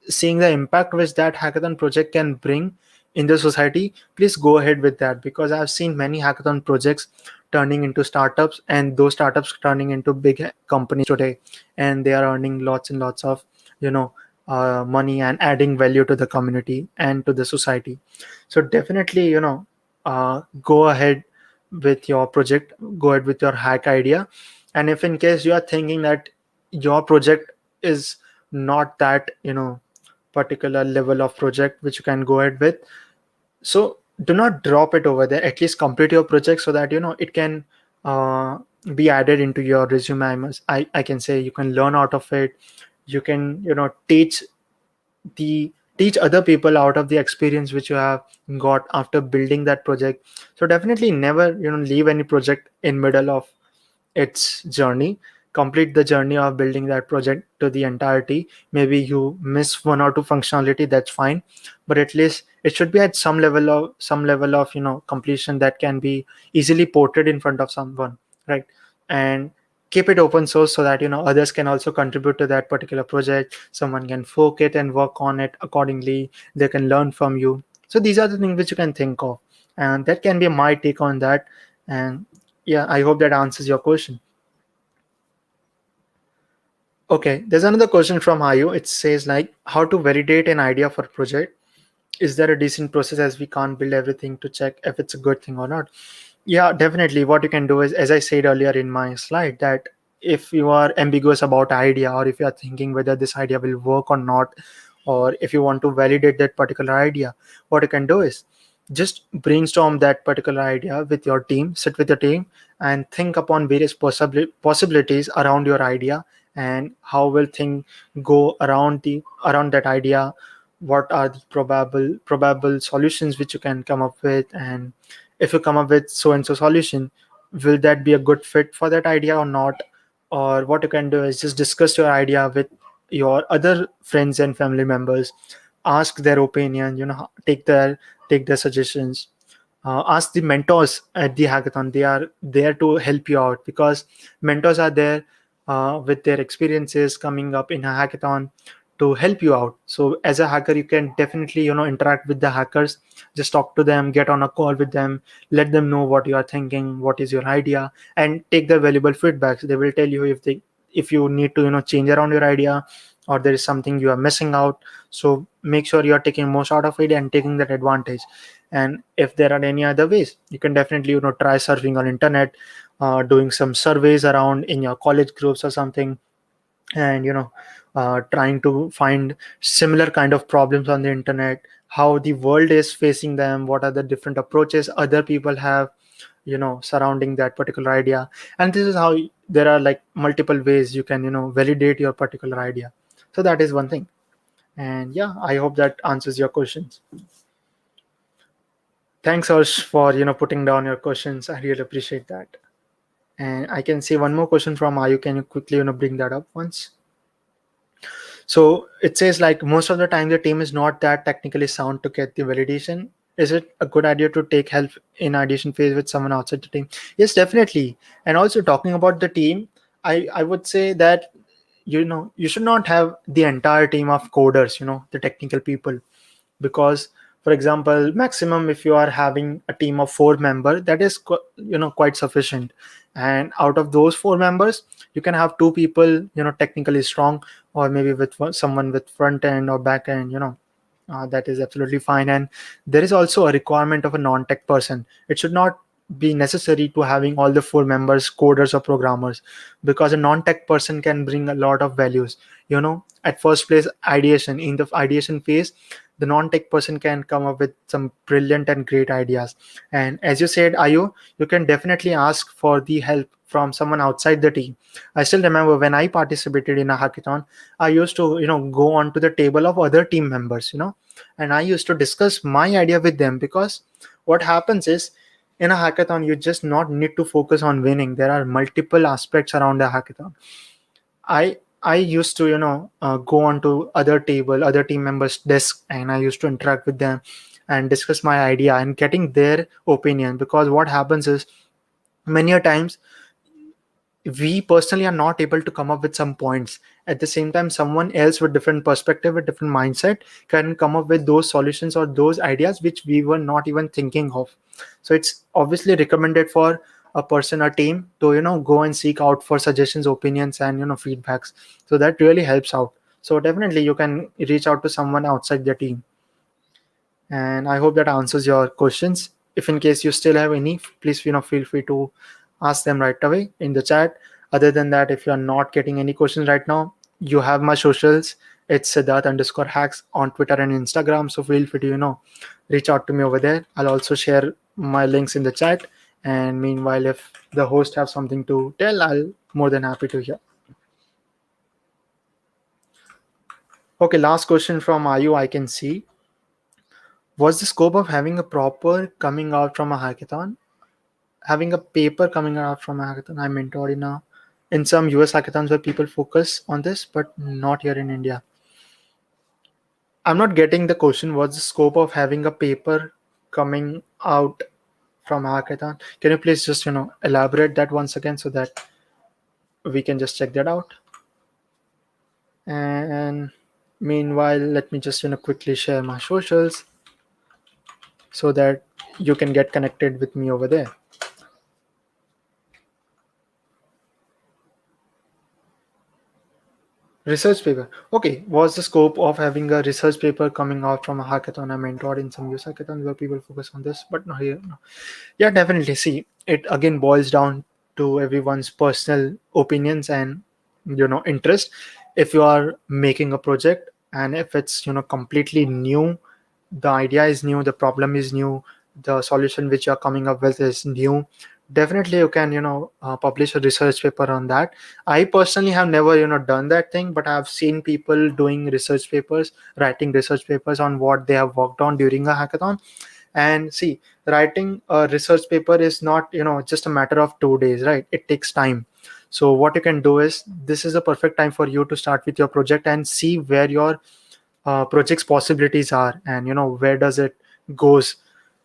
seeing the impact which that hackathon project can bring in the society, please go ahead with that. Because I've seen many hackathon projects turning into startups, and those startups turning into big companies today, and they are earning lots and lots of you know money, and adding value to the community and to the society. So definitely go ahead with your project, go ahead with your hack idea. And if in case you are thinking that your project is not that particular level of project which you can go ahead with, so do not drop it over there. At least complete your project, so that it can uh, be added into your resume. I can say you can learn out of it. You can teach other people out of the experience which you have got after building that project. So definitely never leave any project in middle of its journey. Complete the journey of building that project to the entirety. Maybe you miss one or two functionality, that's fine, but at least it should be at some level of completion that can be easily ported in front of someone, right? And keep it open source, so that others can also contribute to that particular project. Someone can fork it and work on it accordingly. They can learn from you. So these are the things which you can think of, and that can be my take on that. And yeah, I hope that answers your question. Okay, there's another question from Ayu. It says like how to validate an idea for a project. Is there a decent process, as we can't build everything to check if it's a good thing or not? Yeah, definitely. What you can do is, as I said earlier in my slide, that if you are ambiguous about idea, or if you are thinking whether this idea will work or not, or if you want to validate that particular idea, what you can do is just brainstorm that particular idea with your team, sit with your team, and think upon various possibilities around your idea, and how will thing go around that idea, what are the probable solutions which you can come up with, and if you come up with so and so solution, will that be a good fit for that idea or not? Or what you can do is just discuss your idea with your other friends and family members, ask their opinion, take their suggestions. Ask the mentors at the hackathon. They are there to help you out, because mentors are there with their experiences coming up in a hackathon to help you out. So as a hacker, you can definitely interact with the hackers, just talk to them, get on a call with them, let them know what you are thinking, what is your idea, and take their valuable feedbacks. They will tell you if you need to change around your idea, or there is something you are missing out. So make sure you are taking most out of it and taking that advantage. And if there are any other ways, you can definitely try surfing on internet, doing some surveys around in your college groups or something, and trying to find similar kind of problems on the internet, how the world is facing them, what are the different approaches other people have surrounding that particular idea. And this is how there are like multiple ways you can validate your particular idea. So that is one thing. And yeah, I hope that answers your questions. Thanks, Harsh, for putting down your questions. I really appreciate that. And I can see one more question from Ayu. Can you quickly bring that up once? So it says like most of the time the team is not that technically sound to get the validation. Is it a good idea to take help in audition phase with someone outside the team? Yes, definitely. And also talking about the team, I would say that you should not have the entire team of coders, the technical people, because for example, maximum if you are having a team of 4 members, that is quite sufficient. And out of those 4 members, you can have 2 people technically strong, or maybe with someone with front end or back end, that is absolutely fine. And there is also a requirement of a non-tech person. It should not be necessary to having all the 4 members coders or programmers, because a non-tech person can bring a lot of values. At first place, ideation, in the ideation phase, the non-tech person can come up with some brilliant and great ideas. And as you said, Ayu, you can definitely ask for the help from someone outside the team. I still remember when I participated in a hackathon, I used to go onto the table of other team members, and I used to discuss my idea with them. Because what happens is, in a hackathon, you just not need to focus on winning. There are multiple aspects around a hackathon. I used to go onto other team members desk, and I used to interact with them and discuss my idea and getting their opinion. Because what happens is, many a times we personally are not able to come up with some points. At the same time, someone else with different perspective, with different mindset, can come up with those solutions or those ideas which we were not even thinking of. So it's obviously recommended for a person or team to go and seek out for suggestions, opinions, and feedbacks. So that really helps out. So definitely you can reach out to someone outside the team. And I hope that answers your questions. If in case you still have any, please feel free to ask them right away in the chat. Other than that, if you are not getting any questions right now, you have my socials. It's Siddharth_hacks on Twitter and Instagram. So feel free to reach out to me over there. I'll also share my links in the chat. And meanwhile, if the host have something to tell, I'll more than happy to hear. Okay, last question from Ayu I can see. Was the scope of having a proper coming out from a hackathon, having a paper coming out from a hackathon? I mentored in some US hackathons where people focus on this, but not here in India. I'm not getting the question. What's the scope of having a paper coming out from a hackathon? Can you please just elaborate that once again so that we can just check that out? And meanwhile, let me just quickly share my socials so that you can get connected with me over there. Research paper. Okay, was the scope of having a research paper coming out from a hackathon? I mentored in some use hackathons where people focus on this, but not here. No. Yeah, definitely. See, it again boils down to everyone's personal opinions and interest. If you are making a project and if it's completely new, the idea is new, the problem is new, the solution which you're coming up with is new, definitely you can publish a research paper on that. I personally have never done that thing, but I've seen people doing research papers, writing research papers on what they have worked on during a hackathon. And see, writing a research paper is not just a matter of 2 days, right? It takes time. So what you can do is, this is a perfect time for you to start with your project and see where your project's possibilities are, and where does it goes.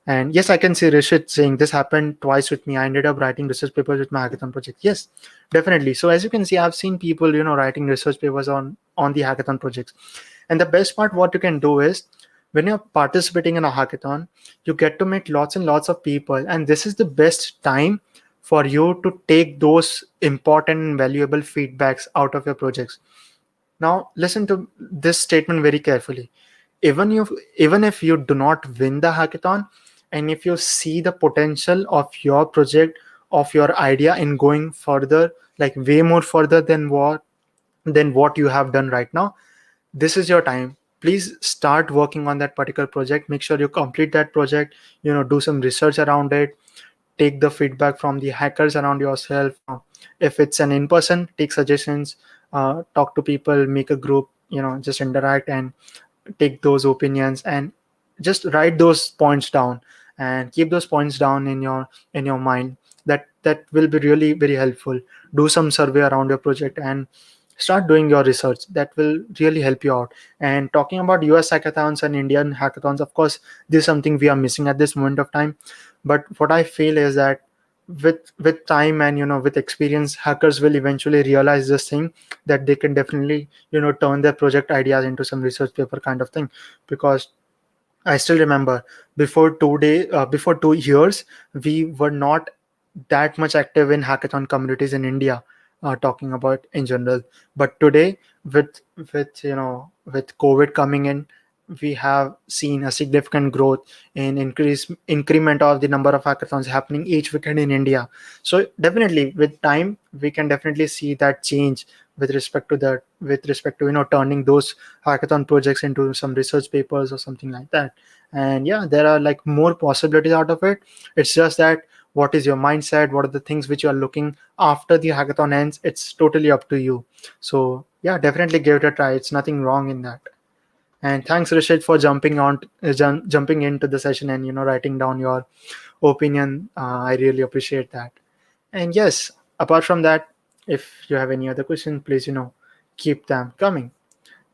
And yes, I can see Rishit saying this happened twice with me. I ended up writing research papers with my hackathon project. Yes, definitely. So as you can see, I've seen people writing research papers on the hackathon projects. And the best part, what you can do is, when you're participating in a hackathon, you get to meet lots and lots of people, and this is the best time for you to take those important and valuable feedbacks out of your projects. Now, listen to this statement very carefully. Even if you do not win the hackathon, and if you see the potential of your project, of your idea in going further, like way more further than what you have done right now, this is your time. Please start working on that particular project. Make sure you complete that project. Do some research around it, take the feedback from the hackers around yourself. If it's an in-person, take suggestions, talk to people, make a group, just interact and take those opinions, and just write those points down and keep those points down in your mind. That will be really very helpful. Do some survey around your project and start doing your research. That will really help you out. And talking about US hackathons and Indian hackathons, of course, this is something we are missing at this moment of time. But what I feel is that with time and with experience, hackers will eventually realize this thing, that they can definitely turn their project ideas into some research paper kind of thing. Because I still remember, before 2 years, we were not that much active in hackathon communities in India, talking about in general. But today, with with COVID coming in, we have seen a significant growth in increment of the number of hackathons happening each weekend in India. So definitely, with time, we can definitely see that change with respect to turning those hackathon projects into some research papers or something like that. And yeah, there are like more possibilities out of it. It's just that, what is your mindset, what are the things which you are looking after the hackathon ends, it's totally up to you. So yeah, definitely give it a try. It's nothing wrong in that. And thanks, Rishit, for jumping into the session and writing down your opinion. I really appreciate that. And yes, apart from that, if you have any other question, please keep them coming.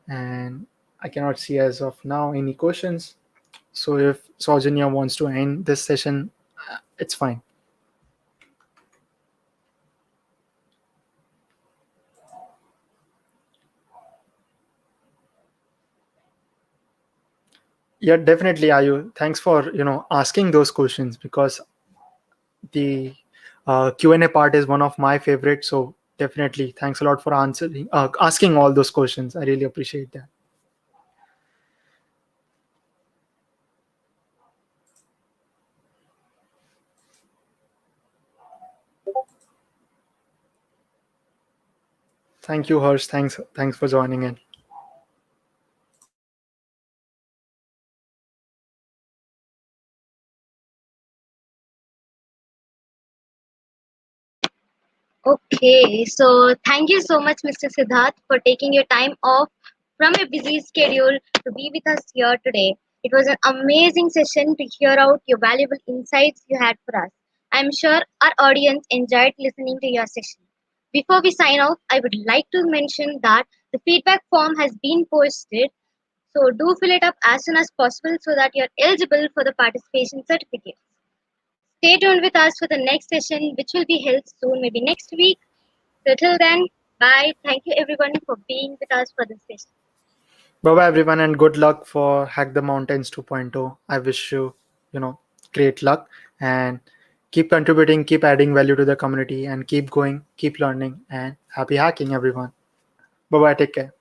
And I cannot see as of now any questions. So if Saujanya wants to end this session, it's fine. Yeah, definitely, Ayu. Thanks for asking those questions, because the Q&A part is one of my favorites. So definitely, thanks a lot for asking all those questions. I really appreciate that. Thank you, Harsh. Thanks for joining in. Okay, so thank you so much, Mr. Siddharth, for taking your time off from your busy schedule to be with us here today. It was an amazing session to hear out your valuable insights you had for us. I'm sure our audience enjoyed listening to your session. Before we sign off, I would like to mention that the feedback form has been posted, so do fill it up as soon as possible so that you're eligible for the participation certificate. Stay tuned with us for the next session, which will be held soon, maybe next week. So till then, bye. Thank you everyone for being with us for this session. Bye bye, everyone, and good luck for Hack the Mountains 2.0. I wish you great luck, and keep contributing, keep adding value to the community, and keep going, keep learning, and happy hacking, everyone. Bye bye. Take care.